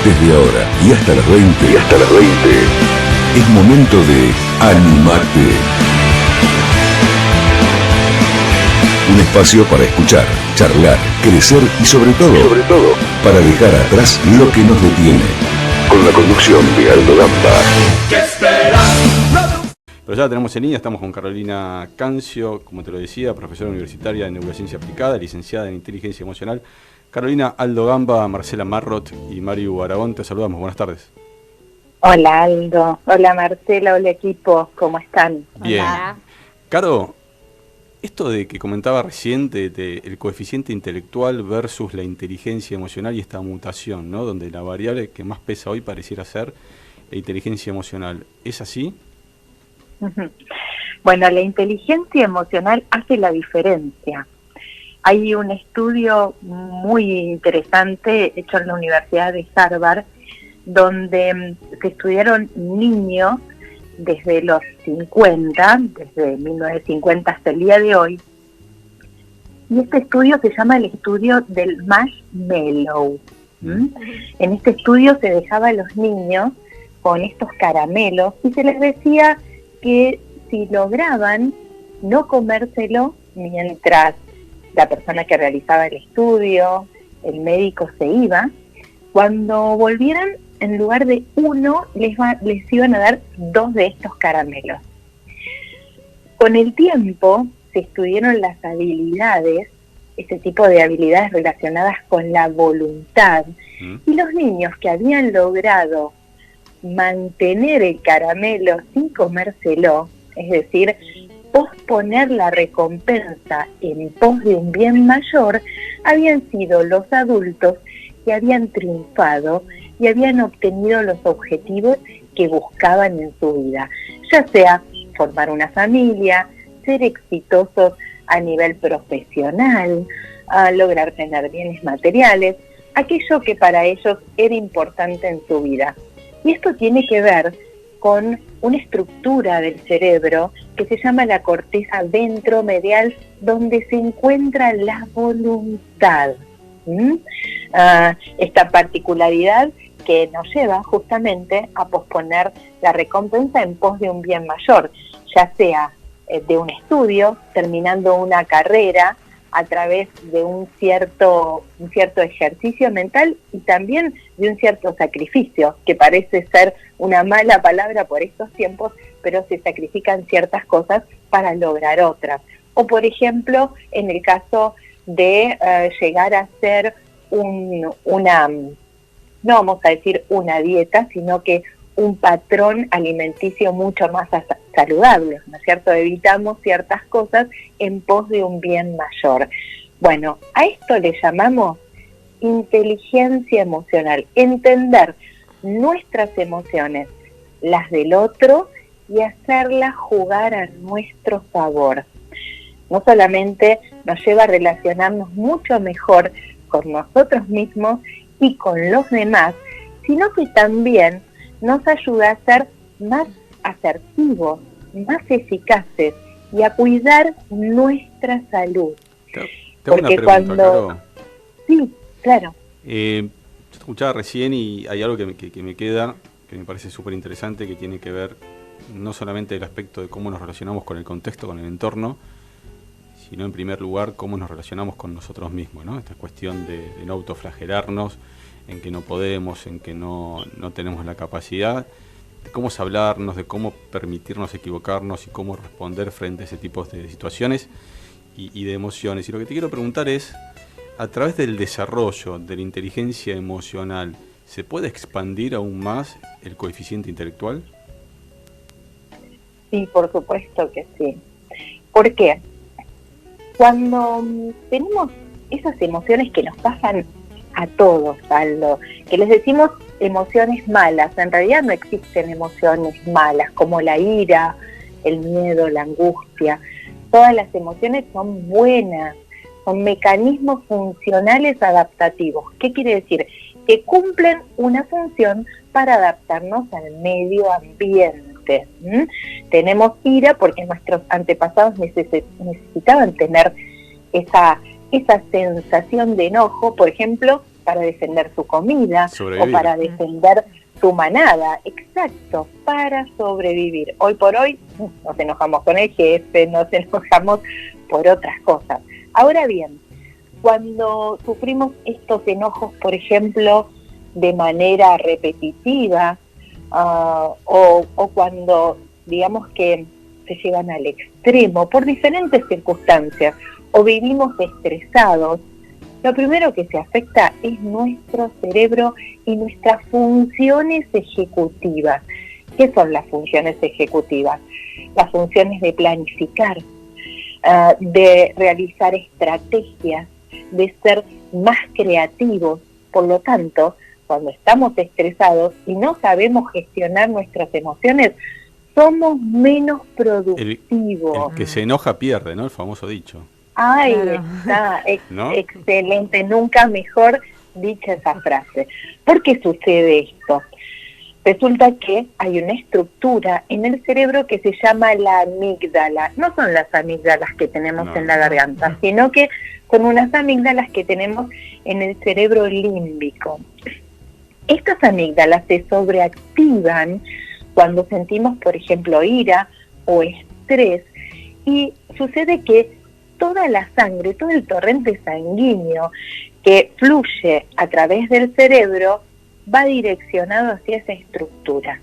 Desde ahora y hasta las 20. Es momento de Animate. Un espacio para escuchar, charlar, crecer y sobre todo, para dejar atrás lo que nos detiene. Con la conducción de Aldo Gamba. ¿Qué esperas? Pero ya la tenemos en línea, estamos con Carolina Cancio, como te lo decía, profesora universitaria de neurociencia aplicada, licenciada en inteligencia emocional. Carolina, Aldo Gamba, Marcela Marrot y Mario Aragón, te saludamos. Buenas tardes. Hola Aldo, hola Marcela, hola equipo, ¿cómo están? Bien. Hola. Caro, esto de que comentaba recién de el coeficiente intelectual versus la inteligencia emocional y esta mutación, ¿no? Donde la variable que más pesa hoy pareciera ser la inteligencia emocional. ¿Es así? Bueno, la inteligencia emocional hace la diferencia. Hay un estudio muy interesante hecho en la Universidad de Harvard, donde se estudiaron niños desde los 50, desde 1950 hasta el día de hoy, y este estudio se llama el estudio del marshmallow. En este estudio se dejaba a los niños con estos caramelos y se les decía que si lograban no comérselo mientras la persona que realizaba el estudio, el médico se iba, cuando volvieran, en lugar de uno, les iban a dar 2 de estos caramelos. Con el tiempo se estudiaron las habilidades, este tipo de habilidades relacionadas con la voluntad, y los niños que habían logrado mantener el caramelo sin comérselo, es decir, posponer la recompensa en pos de un bien mayor, habían sido los adultos que habían triunfado y habían obtenido los objetivos que buscaban en su vida, ya sea formar una familia, ser exitosos a nivel profesional, lograr tener bienes materiales, aquello que para ellos era importante en su vida. Y esto tiene que ver con una estructura del cerebro que se llama la corteza ventromedial, donde se encuentra la voluntad. Esta particularidad que nos lleva justamente a posponer la recompensa en pos de un bien mayor, ya sea de un estudio, terminando una carrera, a través de un cierto ejercicio mental y también de un cierto sacrificio, que parece ser una mala palabra por estos tiempos, pero se sacrifican ciertas cosas para lograr otras. O por ejemplo, en el caso de llegar a hacer no vamos a decir una dieta, sino que un patrón alimenticio mucho más saludable, ¿no es cierto? Evitamos ciertas cosas en pos de un bien mayor. Bueno, a esto le llamamos inteligencia emocional, entender nuestras emociones, las del otro, y hacerlas jugar a nuestro favor. No solamente nos lleva a relacionarnos mucho mejor con nosotros mismos y con los demás, sino que también nos ayuda a ser más asertivos, más eficaces y a cuidar nuestra salud. Tengo una pregunta, Caro. Sí, claro. Yo te escuchaba recién y hay algo que me queda, que me parece súper interesante, que tiene que ver no solamente el aspecto de cómo nos relacionamos con el contexto, con el entorno, sino en primer lugar cómo nos relacionamos con nosotros mismos, ¿no? Esta cuestión de no autoflagelarnos, en que no podemos, en que no tenemos la capacidad, de cómo hablarnos, de cómo permitirnos equivocarnos y cómo responder frente a ese tipo de situaciones y de emociones. Y lo que te quiero preguntar es, a través del desarrollo de la inteligencia emocional, ¿se puede expandir aún más el coeficiente intelectual? Sí, por supuesto que sí. ¿Por qué? Cuando tenemos esas emociones que nos pasan a todos, Aldo, que les decimos emociones malas, en realidad no existen emociones malas, como la ira, el miedo, la angustia. Todas las emociones son buenas, son mecanismos funcionales adaptativos. ¿Qué quiere decir? Que cumplen una función para adaptarnos al medio ambiente. Tenemos ira porque nuestros antepasados necesitaban tener esa sensación de enojo, por ejemplo, para defender su comida Sobrevivir. o para defender su manada. Exacto, para sobrevivir. Hoy por hoy nos enojamos con el jefe, nos enojamos por otras cosas. Ahora bien, cuando sufrimos estos enojos, por ejemplo, de manera repetitiva, o cuando digamos que se llevan al extremo por diferentes circunstancias o vivimos estresados, lo primero que se afecta es nuestro cerebro y nuestras funciones ejecutivas. ¿Qué son las funciones ejecutivas? Las funciones de planificar, de realizar estrategias, de ser más creativos. Por lo tanto, cuando estamos estresados y no sabemos gestionar nuestras emociones, somos menos productivos. El que se enoja pierde, ¿no? El famoso dicho. Ay, Claro. está ¿No? excelente, nunca mejor dicha esa frase. ¿Por qué sucede esto? Resulta que hay una estructura en el cerebro que se llama la amígdala. No son las amígdalas que tenemos No. en la garganta, sino que son unas amígdalas que tenemos en el cerebro límbico. Estas amígdalas se sobreactivan cuando sentimos, por ejemplo, ira o estrés, y sucede que toda la sangre, todo el torrente sanguíneo que fluye a través del cerebro va direccionado hacia esa estructura.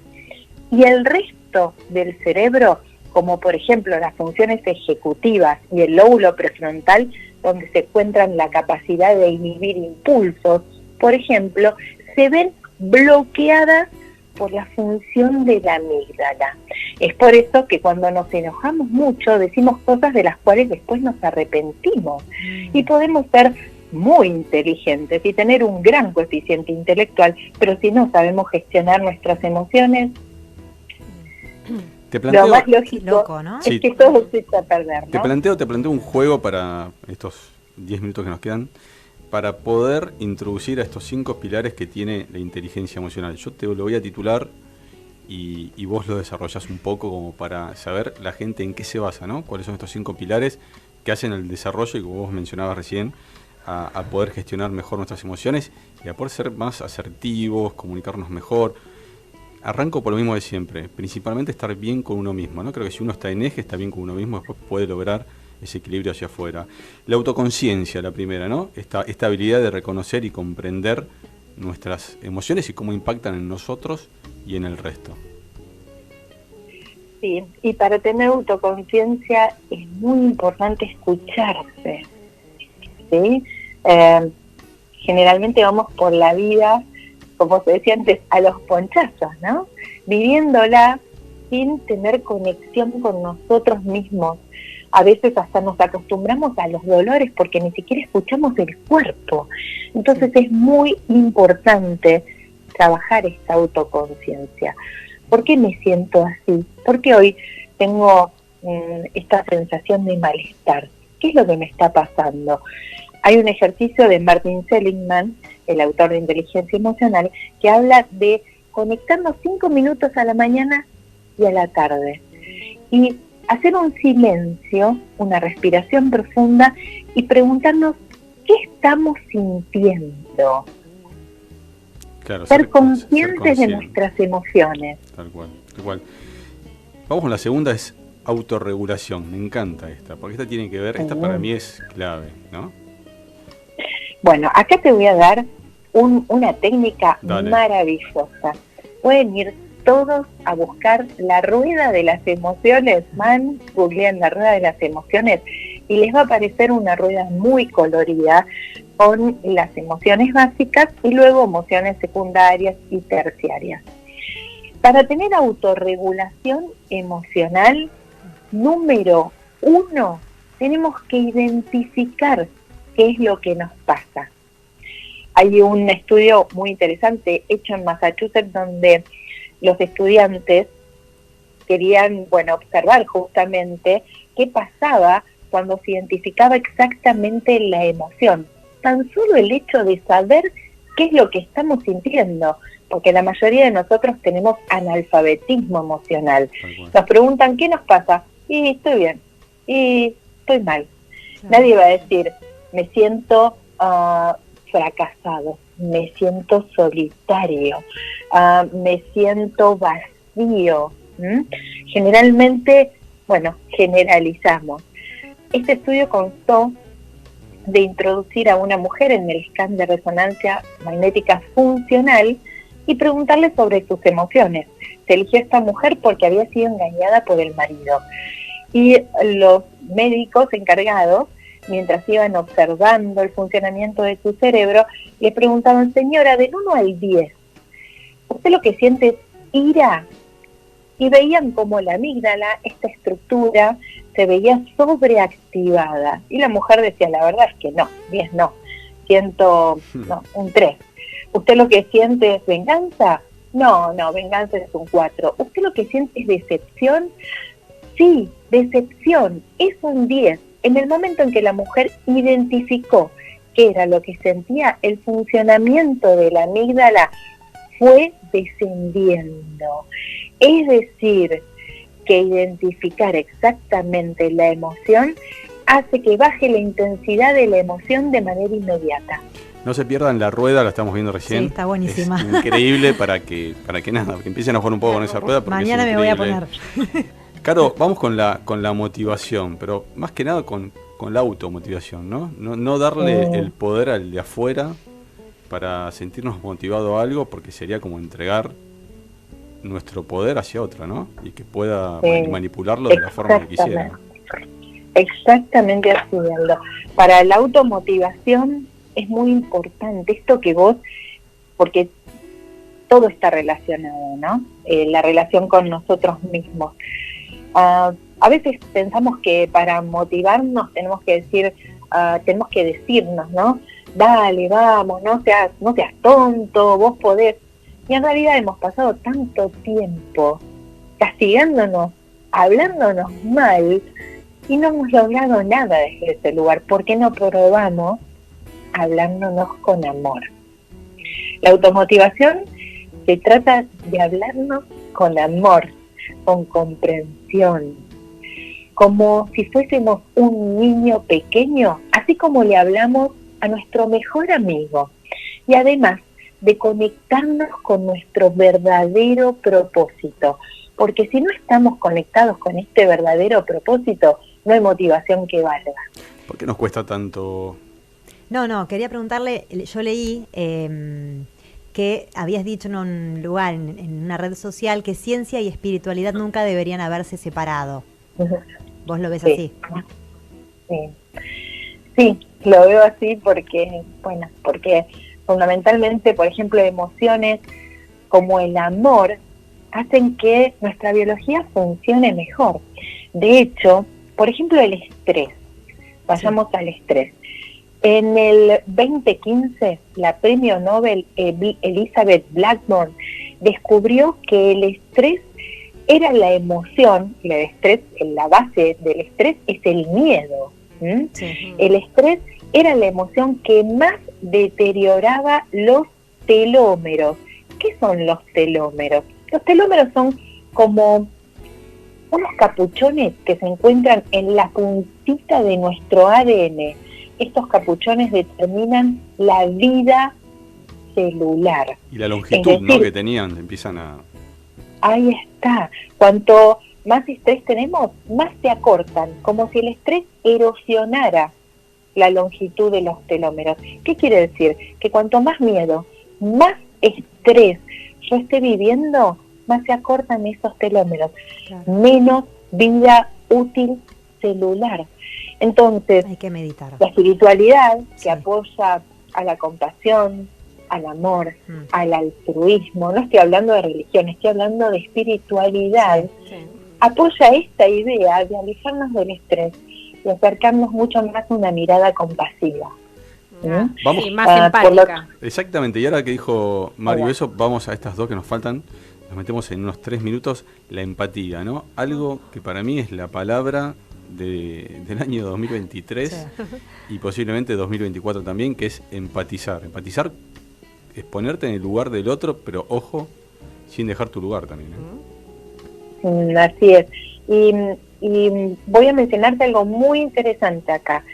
Y el resto del cerebro, como por ejemplo las funciones ejecutivas y el lóbulo prefrontal, donde se encuentran la capacidad de inhibir impulsos, por ejemplo, se ven bloqueadas por la función de la amígdala. Es por eso que cuando nos enojamos mucho decimos cosas de las cuales después nos arrepentimos. Y podemos ser muy inteligentes y tener un gran coeficiente intelectual, pero si no sabemos gestionar nuestras emociones, Te planteo, lo más lógico loco, ¿no? es Sí. que todo se echa a perder, te ¿no? planteo un juego para estos 10 minutos que nos quedan, para poder introducir a estos 5 pilares que tiene la inteligencia emocional. Yo te lo voy a titular y vos lo desarrollás un poco como para saber la gente en qué se basa, ¿no? Cuáles son estos 5 pilares que hacen el desarrollo, y como vos mencionabas recién, a poder gestionar mejor nuestras emociones y a poder ser más asertivos, comunicarnos mejor. Arranco por lo mismo de siempre, principalmente estar bien con uno mismo, ¿no? Creo que si uno está en eje, está bien con uno mismo, después puede lograr ese equilibrio hacia afuera. La autoconciencia, la primera, ¿no? Esta habilidad de reconocer y comprender nuestras emociones y cómo impactan en nosotros y en el resto. Sí, y para tener autoconciencia es muy importante escucharse, ¿sí? Generalmente vamos por la vida, como se decía antes, a los ponchazos, ¿no? Viviéndola sin tener conexión con nosotros mismos. A veces hasta nos acostumbramos a los dolores porque ni siquiera escuchamos el cuerpo. Entonces es muy importante trabajar esta autoconciencia. ¿Por qué me siento así? ¿Por qué hoy tengo esta sensación de malestar? ¿Qué es lo que me está pasando? Hay un ejercicio de Martin Seligman, el autor de Inteligencia Emocional, que habla de conectarnos 5 minutos a la mañana y a la tarde. Y hacer un silencio, una respiración profunda y preguntarnos qué estamos sintiendo. Claro, Ser conscientes de consciente. nuestras emociones. Tal cual, tal cual. Vamos con la segunda, es autorregulación. Me encanta esta, porque esta tiene que ver, esta para mí es clave, ¿no? Bueno, acá te voy a dar una técnica Dale. maravillosa. Pueden ir todos a buscar la rueda de las emociones, googlean la rueda de las emociones y les va a aparecer una rueda muy colorida con las emociones básicas y luego emociones secundarias y terciarias. Para tener autorregulación emocional, número 1, tenemos que identificar qué es lo que nos pasa. Hay un estudio muy interesante hecho en Massachusetts donde los estudiantes querían, observar justamente qué pasaba cuando se identificaba exactamente la emoción. Tan solo el hecho de saber qué es lo que estamos sintiendo, porque la mayoría de nosotros tenemos analfabetismo emocional. Nos preguntan, ¿qué nos pasa? Y estoy bien, y estoy mal. Claro. Nadie va a decir, me siento fracasado, me siento solitario, me siento vacío. Generalmente, bueno, generalizamos. Este estudio constó de introducir a una mujer en el scan de resonancia magnética funcional y preguntarle sobre sus emociones. Se eligió a esta mujer porque había sido engañada por el marido. Y los médicos encargados, mientras iban observando el funcionamiento de su cerebro, le preguntaban: señora, del 1 al 10, ¿usted lo que siente es ira? Y veían como la amígdala, esta estructura, se veía sobreactivada. Y la mujer decía: la verdad es que no, 10 no, siento un 3. ¿Usted lo que siente es venganza? No, venganza es un 4. ¿Usted lo que siente es decepción? Sí, decepción, es un 10. En el momento en que la mujer identificó qué era lo que sentía, el funcionamiento de la amígdala fue descendiendo. Es decir, que identificar exactamente la emoción hace que baje la intensidad de la emoción de manera inmediata. No se pierdan la rueda, la estamos viendo recién. Sí, está buenísima. Es increíble para que nada, que empiecen a jugar un poco con esa rueda. Mañana me voy a poner. Caro, vamos con la motivación, pero más que nada con la automotivación, ¿no? No darle el poder al de afuera para sentirnos motivados a algo, porque sería como entregar nuestro poder hacia otra, ¿no? Y que pueda manipularlo de la forma que quisiera. Exactamente así, Aldo. Para la automotivación es muy importante esto que vos, porque todo está relacionado, ¿no? La relación con nosotros mismos. A veces pensamos que para motivarnos tenemos que decirnos, ¿no? Dale, vamos, no seas tonto, vos podés. Y en realidad hemos pasado tanto tiempo castigándonos, hablándonos mal, y no hemos logrado nada desde ese lugar. ¿Por qué no probamos hablándonos con amor? La automotivación se trata de hablarnos con amor, con comprensión, como si fuésemos un niño pequeño, así como le hablamos a nuestro mejor amigo. Y además de conectarnos con nuestro verdadero propósito, porque si no estamos conectados con este verdadero propósito, no hay motivación que valga. ¿Por qué nos cuesta tanto? No, quería preguntarle, yo leí que habías dicho en un lugar, en una red social, que ciencia y espiritualidad nunca deberían haberse separado. ¿Vos lo ves así? Sí, lo veo así porque fundamentalmente, por ejemplo, emociones como el amor hacen que nuestra biología funcione mejor. De hecho, por ejemplo, el estrés. Vayamos al estrés. En el 2015, la premio Nobel Elizabeth Blackburn descubrió que el estrés era la emoción, la base del estrés es el miedo. Sí. El estrés era la emoción que más deterioraba los telómeros. ¿Qué son los telómeros? Los telómeros son como unos capuchones que se encuentran en la puntita de nuestro ADN. Estos capuchones determinan la vida celular. Y la longitud, ¿no?, que tenían, empiezan a... Ahí está. Cuanto más estrés tenemos, más se acortan, como si el estrés erosionara la longitud de los telómeros. ¿Qué quiere decir? Que cuanto más miedo, más estrés yo esté viviendo, más se acortan esos telómeros, claro. Menos vida útil celular. Entonces, hay que meditar. La espiritualidad, que apoya a la compasión, al amor, al altruismo, no estoy hablando de religión, estoy hablando de espiritualidad, apoya esta idea de alejarnos del estrés y acercarnos mucho más a una mirada compasiva. Vamos. Sí, más empática. Exactamente, y ahora que dijo Mario eso, vamos a estas dos que nos faltan, nos metemos en unos 3 minutos, la empatía, ¿no? Algo que para mí es la palabra del año 2023 y posiblemente 2024 también, que es empatizar. Empatizar es ponerte en el lugar del otro, pero ojo, sin dejar tu lugar también, ¿eh? Así es. Y voy a mencionarte algo muy interesante acá.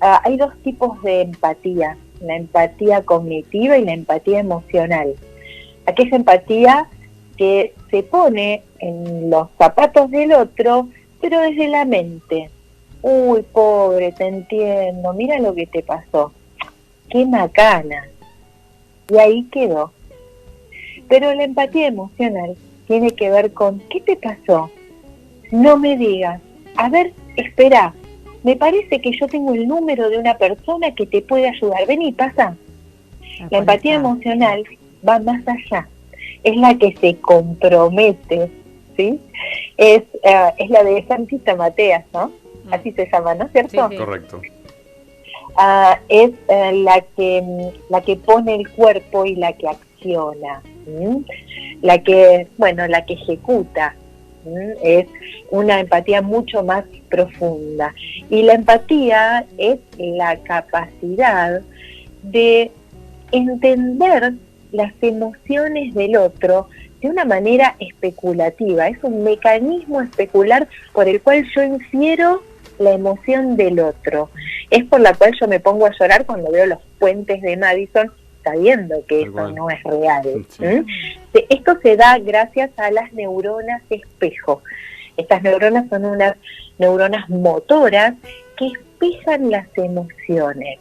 Hay dos tipos de empatía. la empatía cognitiva y la empatía emocional. Aquella empatía que se pone en los zapatos del otro, pero desde la mente. Uy, pobre, te entiendo, mira lo que te pasó. Qué macana. Y ahí quedó. Pero la empatía emocional tiene que ver con, ¿qué te pasó? No me digas. A ver, espera. Me parece que yo tengo el número de una persona que te puede ayudar. Vení, pasa. La empatía emocional va más allá. Es la que se compromete, ¿sí? Es la de Santita Mateas, ¿no? Así se llama, ¿no es cierto? Sí. Correcto. Es la que pone el cuerpo y la que acciona, la que ejecuta. Es una empatía mucho más profunda. Y la empatía es la capacidad de entender las emociones del otro de una manera especulativa. Es un mecanismo especular por el cual yo infiero la emoción del otro. Es por la cual yo me pongo a llorar cuando veo los puentes de Madison, sabiendo que eso no es real. Sí. Esto se da gracias a las neuronas espejo. Estas neuronas son unas neuronas motoras que espejan las emociones.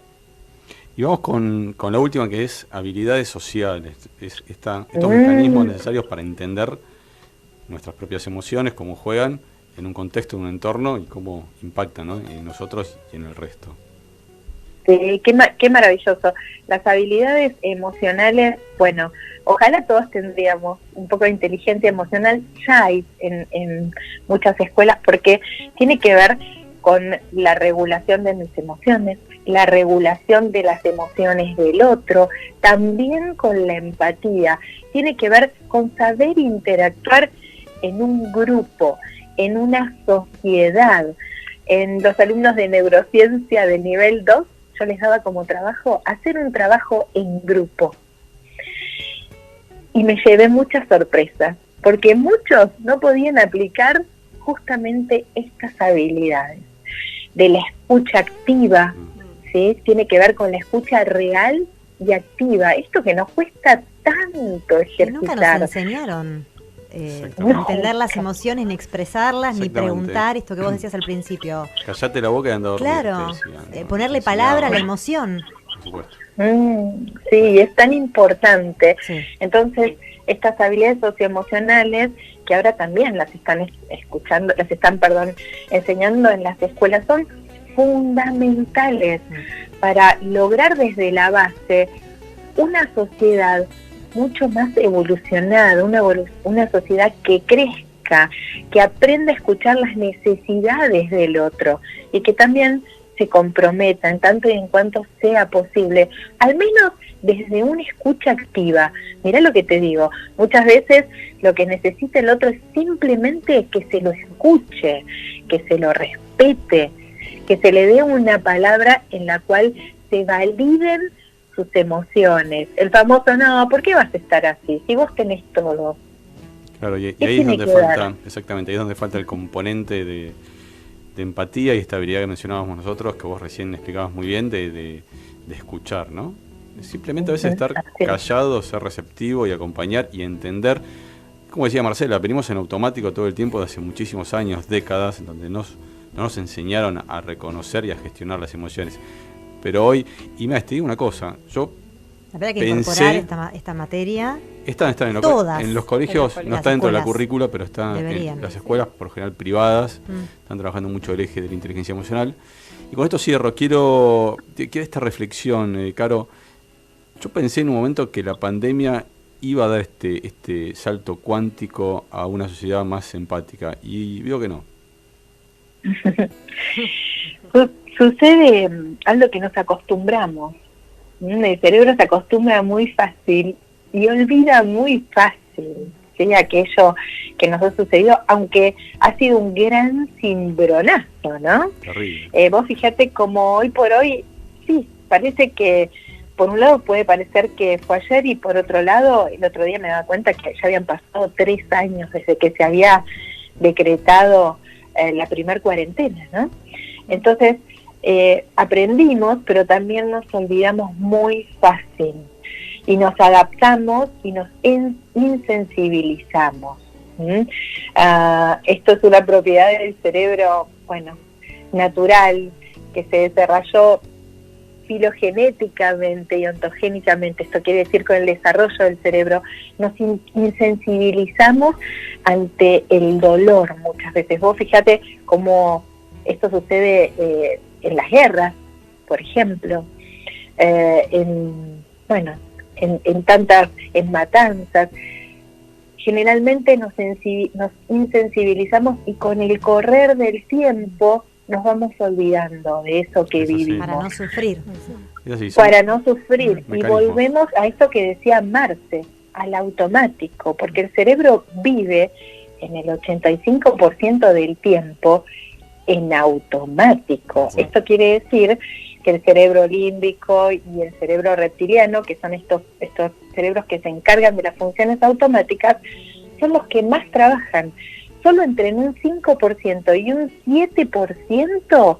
Y vamos con la última, que es habilidades sociales. Estos mecanismos necesarios para entender nuestras propias emociones, cómo juegan en un contexto, en un entorno y cómo impactan, ¿no?, en nosotros y en el resto. Sí, qué maravilloso. Las habilidades emocionales, bueno, ojalá todos tendríamos un poco de inteligencia emocional. Ya hay en muchas escuelas, porque tiene que ver con la regulación de mis emociones, la regulación de las emociones del otro, también con la empatía. Tiene que ver con saber interactuar en un grupo, en una sociedad. En los alumnos de neurociencia de nivel 2, yo les daba como trabajo hacer un trabajo en grupo. Y me llevé muchas sorpresas, porque muchos no podían aplicar justamente estas habilidades de la escucha activa, ¿sí? Tiene que ver con la escucha real y activa. Esto que nos cuesta tanto ejercitar. Que nunca nos enseñaron. Entender las emociones, ni expresarlas, ni preguntar, esto que vos decías al principio. Callate la boca y anda a dormir. Claro, ponerle palabra a la emoción. Por supuesto. Sí, es tan importante. Sí. Entonces, estas habilidades socioemocionales, que ahora también las están enseñando en las escuelas, son fundamentales para lograr desde la base una sociedad mucho más evolucionada, una sociedad que crezca, que aprenda a escuchar las necesidades del otro y que también se comprometa en tanto y en cuanto sea posible, al menos desde una escucha activa. Mirá lo que te digo, muchas veces lo que necesita el otro es simplemente que se lo escuche, que se lo respete, que se le dé una palabra en la cual se validen sus emociones. El famoso, no, ¿por qué vas a estar así? Si vos tenés todo. Claro, y ahí es donde falta, exactamente, ahí es donde falta el componente de empatía y estabilidad que mencionábamos nosotros, que vos recién explicabas muy bien, de escuchar, ¿no? Simplemente a veces estar callado, ser receptivo y acompañar y entender. Como decía Marcela, venimos en automático todo el tiempo de hace muchísimos años, décadas, en donde no nos enseñaron a reconocer y a gestionar las emociones. Pero hoy, y más, te digo una cosa, yo la verdad que pensé, incorporar esta materia está en los colegios, no está dentro de la currícula, pero está en las escuelas, por lo general privadas, están trabajando mucho el eje de la inteligencia emocional. Y con esto cierro, quiero esta reflexión, Caro. Yo pensé en un momento que la pandemia iba a dar este salto cuántico a una sociedad más empática, y veo que no. Sucede algo que nos acostumbramos. El cerebro se acostumbra muy fácil y olvida muy fácil, ¿sí?, aquello que nos ha sucedido, aunque ha sido un gran cimbronazo, ¿no? Terrible. Vos fíjate como hoy por hoy, sí, parece que por un lado puede parecer que fue ayer, y por otro lado, el otro día me daba cuenta que ya habían pasado 3 años desde que se había decretado la primer cuarentena, ¿no? Entonces, aprendimos, pero también nos olvidamos muy fácil y nos adaptamos y nos insensibilizamos. Esto es una propiedad del cerebro, bueno, natural, que se desarrolló filogenéticamente y ontogénicamente. Esto quiere decir, con el desarrollo del cerebro nos insensibilizamos ante el dolor muchas veces. Vos fíjate cómo esto sucede en las guerras, por ejemplo, en matanzas. Generalmente nos insensibilizamos y con el correr del tiempo nos vamos olvidando de eso que vivimos. Para no sufrir. Para no sufrir. Y Mecanismos. volvemos a esto que decía Marce, al automático, porque el cerebro vive en el 85% del tiempo en automático. Sí. Esto quiere decir que el cerebro límbico y el cerebro reptiliano, que son estos cerebros que se encargan de las funciones automáticas, son los que más trabajan. Solo entre un 5% y un 7%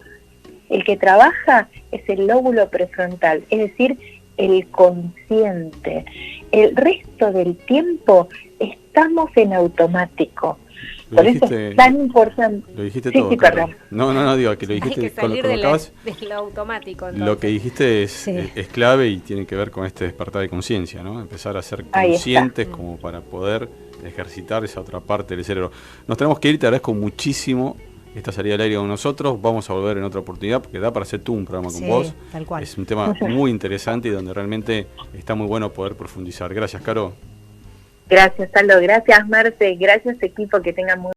el que trabaja es el lóbulo prefrontal, es decir, el consciente. El resto del tiempo estamos en automático. Por eso es tan importante. Lo dijiste Sí, todo. sí, perdón. No, digo que lo Hay dijiste que salir con lo que acabas. de lo automático. Entonces. Lo que dijiste es, Sí. es clave y tiene que ver con este despertar de conciencia, ¿no? Empezar a ser Ahí conscientes como para poder ejercitar esa otra parte del cerebro. Nos tenemos que ir, te agradezco muchísimo esta salida al aire con nosotros. Vamos a volver en otra oportunidad porque da para hacer tú un programa con Sí, vos. tal cual. Es un tema muy interesante y donde realmente está muy bueno poder profundizar. Gracias, Caro. Gracias, Aldo. Gracias, Marce. Gracias, equipo. Que tengan muy